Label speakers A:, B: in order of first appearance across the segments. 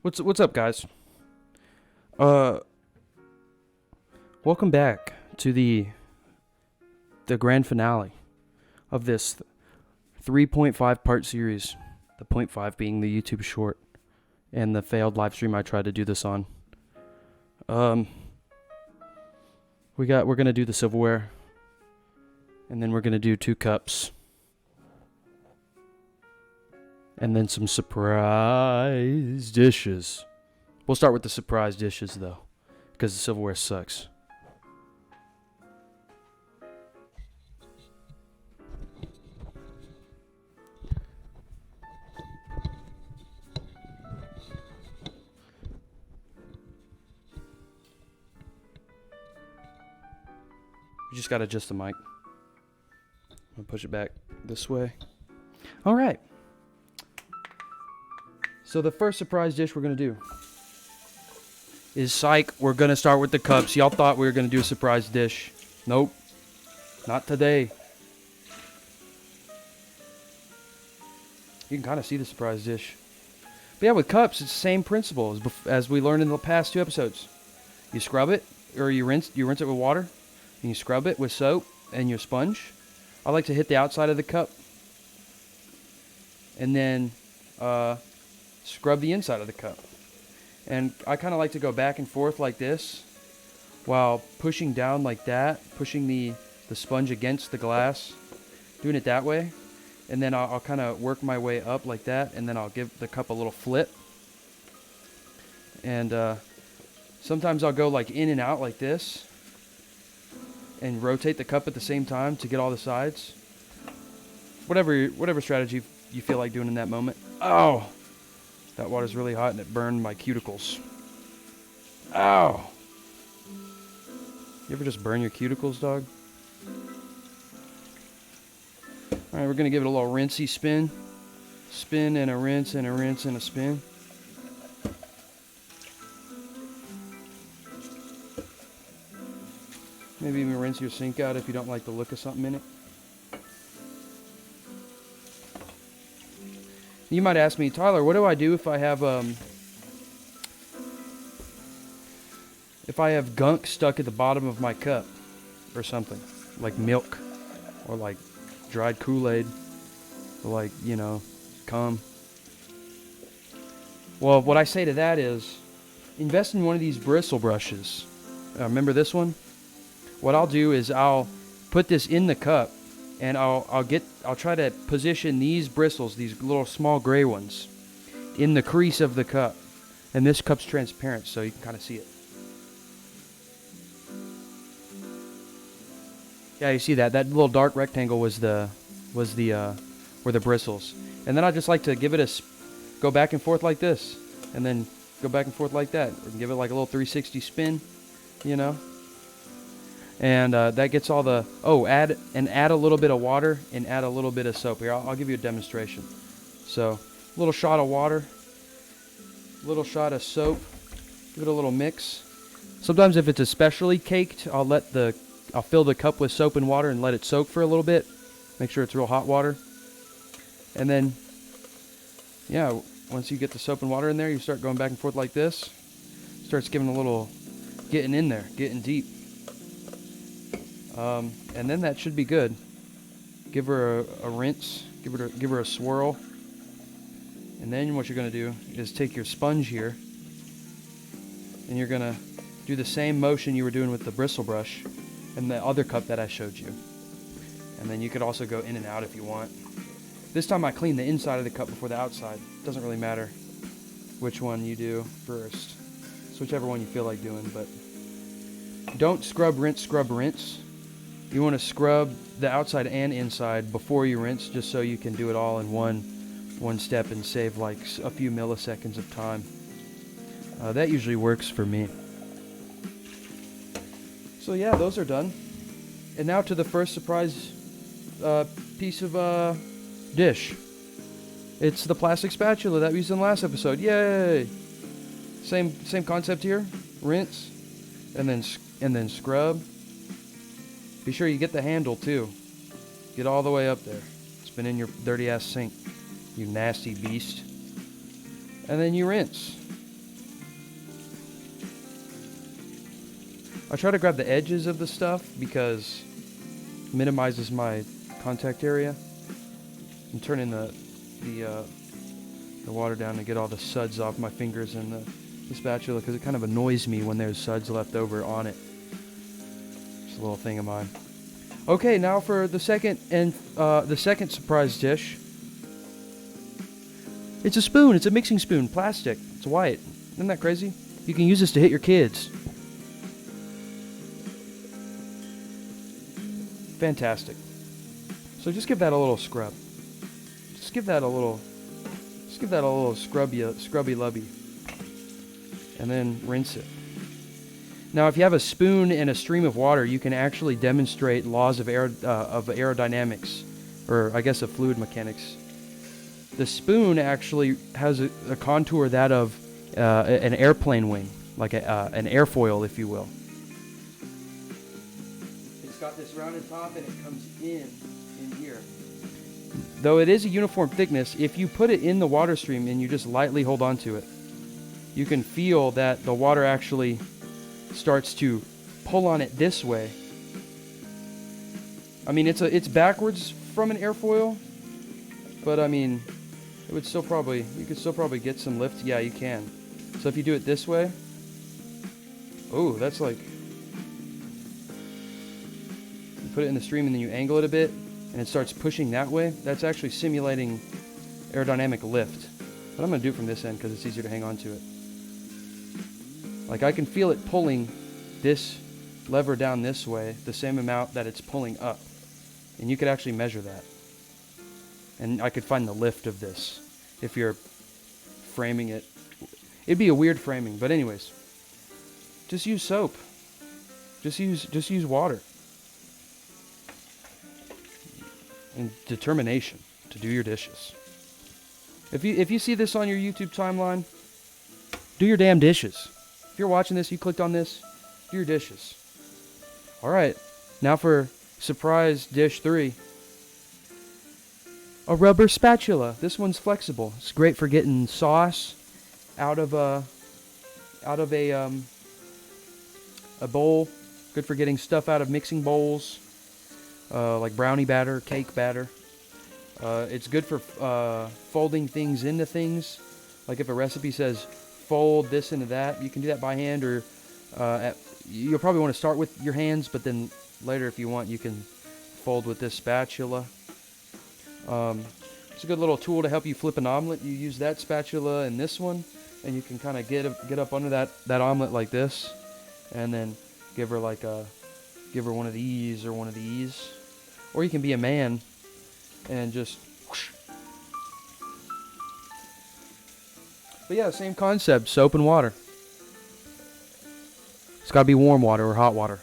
A: What's up, guys? Uh, Welcome back to the grand finale of this 3.5 part series. The point 5 being the YouTube short and the failed live stream I tried to do this on. Um, we're gonna do the silverware, and then we're gonna do 2 cups, and then some surprise dishes. We'll start with the surprise dishes though, because the silverware sucks. You just gotta adjust the mic. I'm gonna push it back this way. All right. So the first surprise dish we're gonna do is psych. We're gonna start with the cups. Y'all thought we were gonna do a surprise dish. Nope, not today. You can kind of see the surprise dish. But yeah, with cups, it's the same principle as we learned in the past 2 episodes. You scrub it, or you rinse it with water, and you scrub it with soap and your sponge. I like to hit the outside of the cup, and then scrub the inside of the cup. And I kind of like to go back and forth like this while pushing down like that, pushing the sponge against the glass, doing it that way. And then I'll kind of work my way up like that, and then I'll give the cup a little flip. And sometimes I'll go like in and out like this and rotate the cup at the same time to get all the sides. Whatever strategy you feel like doing in that moment. Oh! That water's really hot and it burned my cuticles. Ow! You ever just burn your cuticles, dog? Alright, we're gonna give it a little rinsey spin. Spin and a rinse and a rinse and a spin. Maybe even rinse your sink out if you don't like the look of something in it. You might ask me, Tyler, what do I do if I have gunk stuck at the bottom of my cup or something, like milk or like dried Kool-Aid or like, cum. Well, what I say to that is invest in one of these bristle brushes. Remember this one? What I'll do is I'll put this in the cup, and I'll try to position these bristles, these little small gray ones, in the crease of the cup. And this cup's transparent, so you can kind of see it. Yeah, you see that? That little dark rectangle were the bristles. And then I just like to give it go back and forth like this, and then go back and forth like that, or give it like a little 360 spin, And that gets all the, add a little bit of water and add a little bit of soap. Here, I'll give you a demonstration. So, a little shot of water, a little shot of soap, give it a little mix. Sometimes if it's especially caked, I'll fill the cup with soap and water and let it soak for a little bit. Make sure it's real hot water. And then, yeah, once you get the soap and water in there, you start going back and forth like this. Starts getting in there, getting deep. And then that should be good. Give her a rinse, give her a swirl. And then what you're going to do is take your sponge here, and you're going to do the same motion you were doing with the bristle brush and the other cup that I showed you. And then you could also go in and out if you want. This time I clean the inside of the cup before the outside. Doesn't really matter which one you do first. It's whichever one you feel like doing, but don't scrub, rinse. You want to scrub the outside and inside before you rinse, just so you can do it all in one step and save like a few milliseconds of time. That usually works for me. So yeah, those are done. And now to the first surprise piece of dish. It's the plastic spatula that we used in the last episode. Yay! Same concept here. Rinse, and then scrub. Be sure you get the handle too. Get all the way up there. It's been in your dirty ass sink, you nasty beast. And then you rinse. I try to grab the edges of the stuff because it minimizes my contact area. I'm turning the water down to get all the suds off my fingers and the spatula because it kind of annoys me when there's suds left over on it. It's a little thing of mine. Okay, now for the second surprise dish. It's a spoon. It's a mixing spoon, plastic. It's white. Isn't that crazy? You can use this to hit your kids. Fantastic. So just give that a little scrub. Just give that a little scrubby lubby. And then rinse it. Now, if you have a spoon and a stream of water, you can actually demonstrate laws of aerodynamics, or I guess of fluid mechanics. The spoon actually has a contour that of an airplane wing, like an airfoil, if you will. It's got this rounded top and it comes in here. Though it is a uniform thickness, if you put it in the water stream and you just lightly hold on to it, you can feel that the water actually starts to pull on it this way. I mean, it's backwards from an airfoil, but I mean, you could still probably get some lift. Yeah, you can. So if you do it this way, oh, that's like, you put it in the stream and then you angle it a bit, and it starts pushing that way. That's actually simulating aerodynamic lift. But I'm gonna do it from this end because it's easier to hang on to it. Like I can feel it pulling this lever down this way, the same amount that it's pulling up. And you could actually measure that. And I could find the lift of this if you're framing it. It'd be a weird framing, but anyways. Just use soap. Just use water. And determination to do your dishes. If you see this on your YouTube timeline, do your damn dishes. If you're watching this, you clicked on this, do your dishes. All right, now for surprise dish 3. A rubber spatula. This one's flexible. It's great for getting sauce out of a bowl. Good for getting stuff out of mixing bowls, like brownie batter, cake batter. It's good for folding things into things. Like if a recipe says fold this into that, you can do that by hand, or you'll probably want to start with your hands, but then later if you want, you can fold with this spatula. It's a good little tool to help you flip an omelet. You use that spatula and this one, and you can kind of get up under that omelet like this, and then give her one of these or one of these, or you can be a man and just whoosh. But yeah, same concept, soap and water. It's got to be warm water or hot water.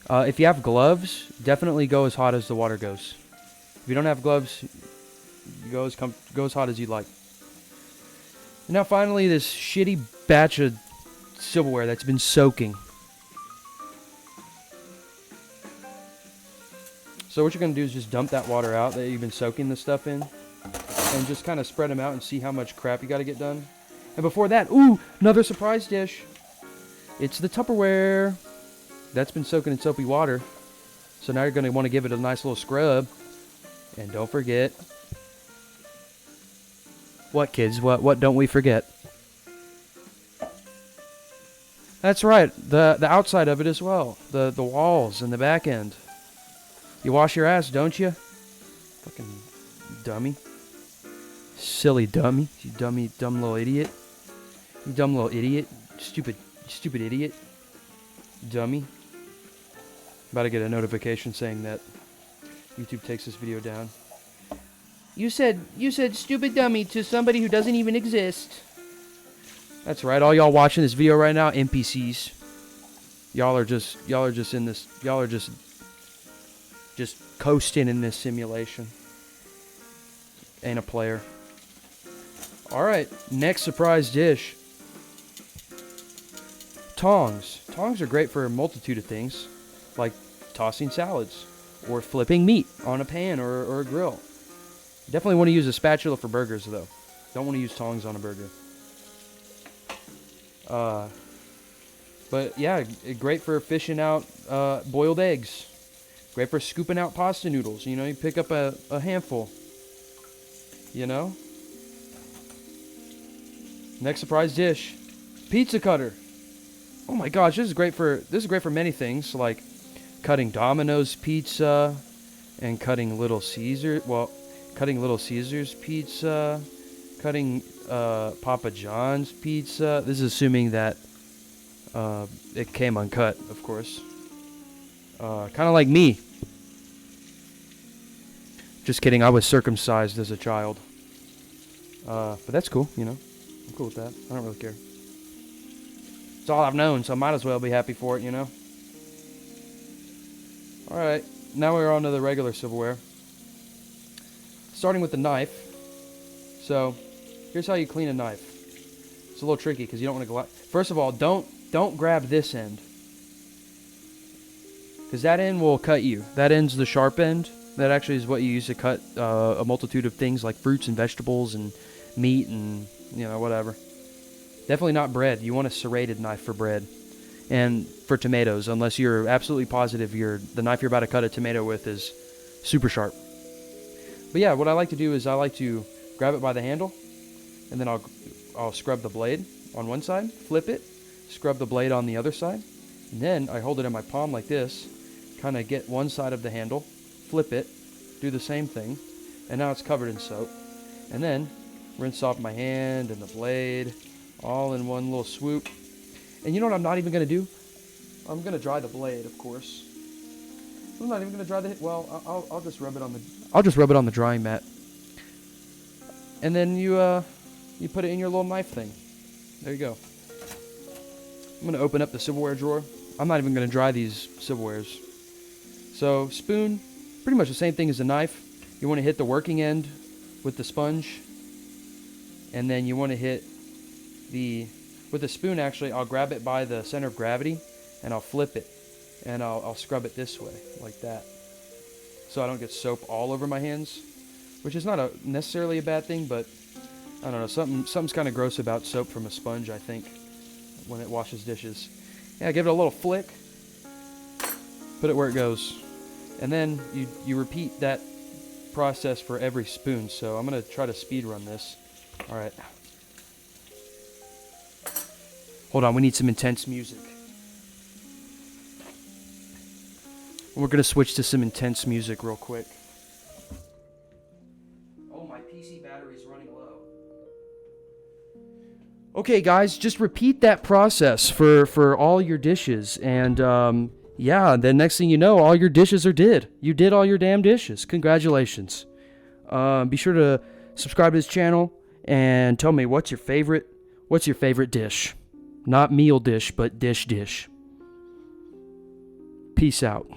A: If you have gloves, definitely go as hot as the water goes. If you don't have gloves, go as hot as you'd like. And now finally, this shitty batch of silverware that's been soaking. So what you're going to do is just dump that water out that you've been soaking the stuff in, and just kind of spread them out and see how much crap you got to get done. And before that, ooh, another surprise dish. It's the Tupperware. That's been soaking in soapy water. So now you're going to want to give it a nice little scrub. And don't forget. What, kids? What don't we forget? That's right. The outside of it as well. The walls and the back end. You wash your ass, don't you? Fucking dummy. Silly dummy. You dumb little idiot. You dumb little idiot. Stupid idiot. Dummy. About to get a notification saying that YouTube takes this video down. You said stupid dummy to somebody who doesn't even exist. That's right. All y'all watching this video right now, NPCs. Y'all are just in this. Y'all are just coasting in this simulation. Ain't a player. Alright, next surprise dish. Tongs. Tongs are great for a multitude of things, like tossing salads, or flipping meat on a pan or a grill. Definitely want to use a spatula for burgers, though. Don't want to use tongs on a burger. But yeah, great for fishing out boiled eggs. Great for scooping out pasta noodles. You know, you pick up a handful. You know? Next surprise dish. Pizza cutter. Oh my gosh, this is great for many things, like cutting Domino's pizza and cutting Little Caesars pizza, cutting Papa John's pizza. This is assuming that it came uncut, of course. Kind of like me. Just kidding, I was circumcised as a child. But that's cool, you know. I'm cool with that. I don't really care. It's all I've known, so I might as well be happy for it, you know. Alright, now we're on to the regular silverware. Starting with the knife. So, here's how you clean a knife. It's a little tricky because you don't want to go out. First of all, don't grab this end, because that end will cut you. That end's the sharp end. That actually is what you use to cut a multitude of things like fruits and vegetables and meat and, you know, whatever. Definitely not bread. You want a serrated knife for bread and for tomatoes, unless you're absolutely positive the knife you're about to cut a tomato with is super sharp. But yeah, what I like to do is I like to grab it by the handle, and then I'll scrub the blade on one side, flip it, scrub the blade on the other side, and then I hold it in my palm like this, kind of get one side of the handle, flip it, do the same thing, and now it's covered in soap. And then rinse off my hand and the blade, all in one little swoop. And you know what I'm not even going to do? I'm going to dry the blade, of course. I'm not even going to dry the... Well, I'll just rub it on the... I'll just rub it on the drying mat. And then you put it in your little knife thing. There you go. I'm going to open up the silverware drawer. I'm not even going to dry these silverwares. So, spoon, pretty much the same thing as a knife. You want to hit the working end with the sponge. And then you want to hit with the spoon, actually, I'll grab it by the center of gravity, and I'll flip it. And I'll scrub it this way, like that. So I don't get soap all over my hands, which is not necessarily a bad thing, but I don't know, something's kind of gross about soap from a sponge, I think, when it washes dishes. Yeah, give it a little flick, put it where it goes, and then you repeat that process for every spoon. So I'm going to try to speed run this. All right. Hold on, we need some intense music. We're going to switch to some intense music real quick. Oh, my PC battery's running low. Okay, guys, just repeat that process for all your dishes. And, yeah, the next thing you know, all your dishes are did. You did all your damn dishes. Congratulations. Be sure to subscribe to this channel and tell me what's your favorite dish. Not meal dish, but dish. Peace out.